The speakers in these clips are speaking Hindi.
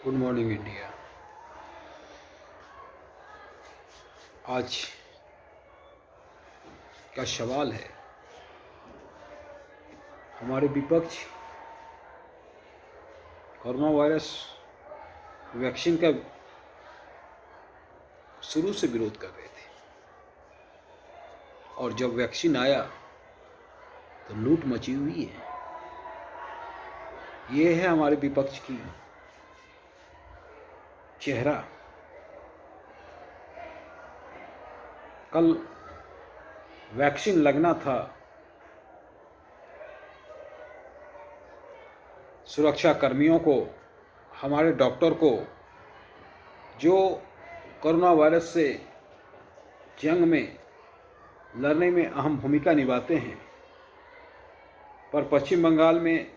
Good morning India. आज का सवाल है, हमारे विपक्ष कोरोना वायरस वैक्सीन का शुरू से विरोध कर रहे थे और जब वैक्सीन आया तो लूट मची हुई है। ये है हमारे विपक्ष की चेहरा। कल वैक्सीन लगना था, सुरक्षा कर्मियों को, हमारे डॉक्टर को, जो कोरोना वायरस से जंग में लड़ने में अहम भूमिका निभाते हैं। पर पश्चिम बंगाल में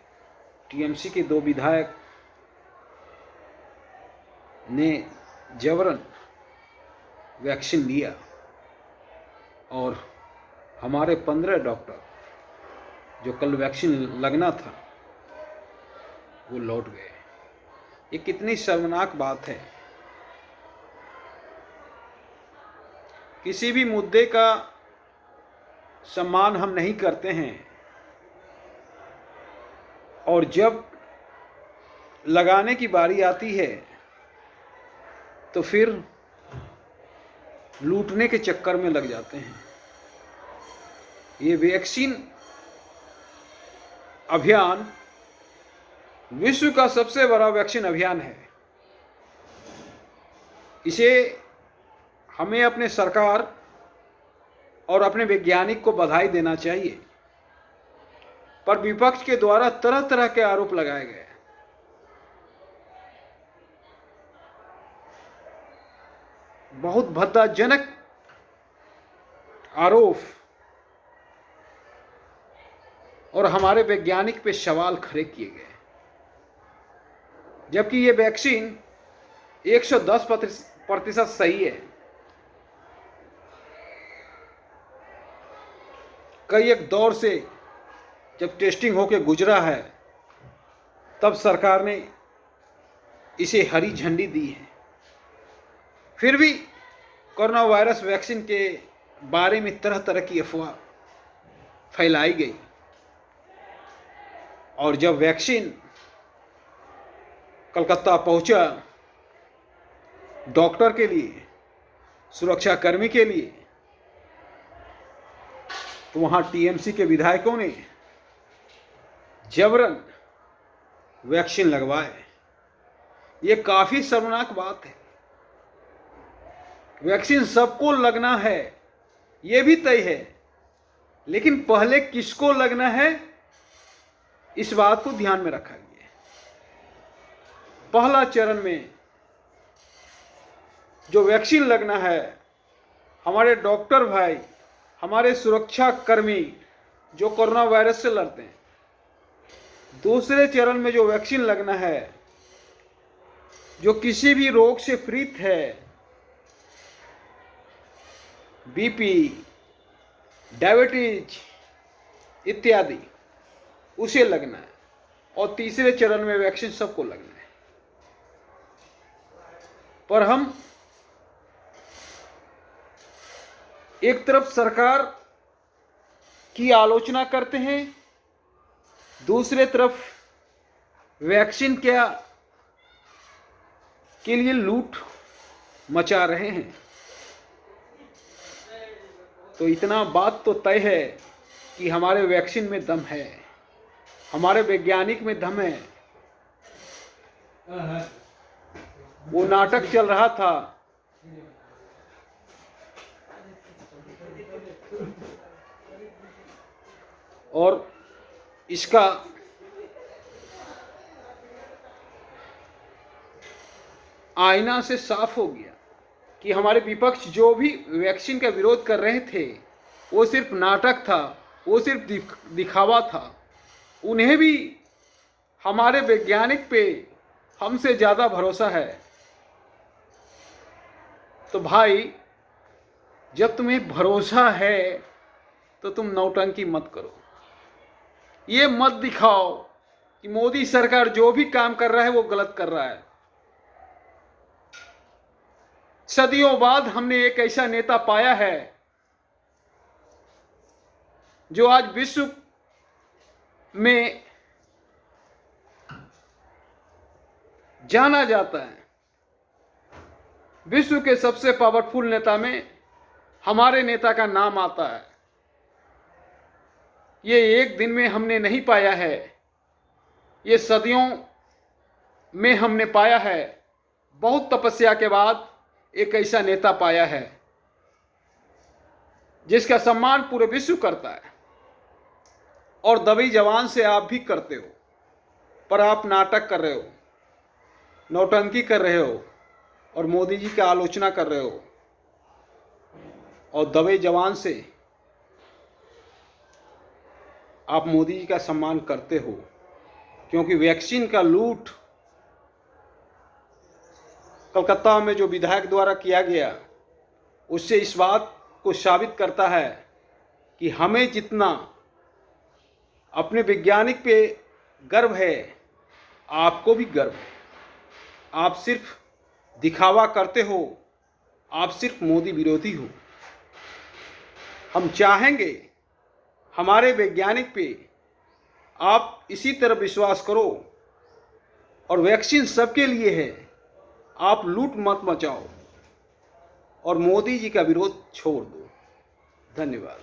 टीएमसी के 2 विधायक ने जबरन वैक्सीन लिया और हमारे 15 डॉक्टर जो कल वैक्सीन लगना था वो लौट गए। ये कितनी शर्मनाक बात है। किसी भी मुद्दे का सम्मान हम नहीं करते हैं और जब लगाने की बारी आती है तो फिर लूटने के चक्कर में लग जाते हैं। ये वैक्सीन अभियान विश्व का सबसे बड़ा वैक्सीन अभियान है। इसे हमें अपने सरकार और अपने वैज्ञानिक को बधाई देना चाहिए, पर विपक्ष के द्वारा तरह तरह के आरोप लगाए गए। बहुत भद्दाजनक आरोप और हमारे वैज्ञानिक पे सवाल खड़े किए गए, जबकि ये वैक्सीन 110% सही है। कई एक दौर से जब टेस्टिंग होके गुजरा है तब सरकार ने इसे हरी झंडी दी है। फिर भी कोरोना वायरस वैक्सीन के बारे में तरह तरह की अफवाह फैलाई गई और जब वैक्सीन कलकत्ता पहुंचा डॉक्टर के लिए, सुरक्षा कर्मी के लिए, तो वहां टीएमसी के विधायकों ने जबरन वैक्सीन लगवाए। ये काफी शर्मनाक बात है। वैक्सीन सबको लगना है ये भी तय है, लेकिन पहले किसको लगना है इस बात को ध्यान में रखा गया है। पहला चरण में जो वैक्सीन लगना है, हमारे डॉक्टर भाई, हमारे सुरक्षा कर्मी जो कोरोना वायरस से लड़ते हैं। दूसरे चरण में जो वैक्सीन लगना है, जो किसी भी रोग से पीड़ित है, बीपी, डायबिटीज इत्यादि, उसे लगना है। और तीसरे चरण में वैक्सीन सबको लगना है। पर हम एक तरफ सरकार की आलोचना करते हैं, दूसरे तरफ वैक्सीन क्या के लिए लूट मचा रहे हैं। तो इतना बात तो तय है कि हमारे वैक्सीन में दम है, हमारे वैज्ञानिक में दम है। वो नाटक चल रहा था और इसका आईना से साफ हो गया कि हमारे विपक्ष जो भी वैक्सीन का विरोध कर रहे थे वो सिर्फ नाटक था, वो सिर्फ दिखावा था। उन्हें भी हमारे वैज्ञानिक पे हमसे ज़्यादा भरोसा है। तो भाई, जब तुम्हें भरोसा है तो तुम नौटंकी मत करो। ये मत दिखाओ कि मोदी सरकार जो भी काम कर रहा है वो गलत कर रहा है। सदियों बाद हमने एक ऐसा नेता पाया है जो आज विश्व में जाना जाता है। विश्व के सबसे पावरफुल नेता में हमारे नेता का नाम आता है। ये एक दिन में हमने नहीं पाया है, ये सदियों में हमने पाया है। बहुत तपस्या के बाद एक ऐसा नेता पाया है जिसका सम्मान पूरे विश्व करता है। और दबी जवान से आप भी करते हो, पर आप नाटक कर रहे हो, नौटंकी कर रहे हो और मोदी जी की आलोचना कर रहे हो। और दबे जवान से आप मोदी जी का सम्मान करते हो, क्योंकि वैक्सीन का लूट कलकत्ता में जो विधायक द्वारा किया गया, उससे इस बात को साबित करता है कि हमें जितना अपने वैज्ञानिक पे गर्व है, आपको भी गर्व है। आप सिर्फ दिखावा करते हो, आप सिर्फ मोदी विरोधी हो। हम चाहेंगे हमारे वैज्ञानिक पे आप इसी तरह विश्वास करो, और वैक्सीन सबके लिए है। आप लूट मत मचाओ और मोदी जी का विरोध छोड़ दो। धन्यवाद।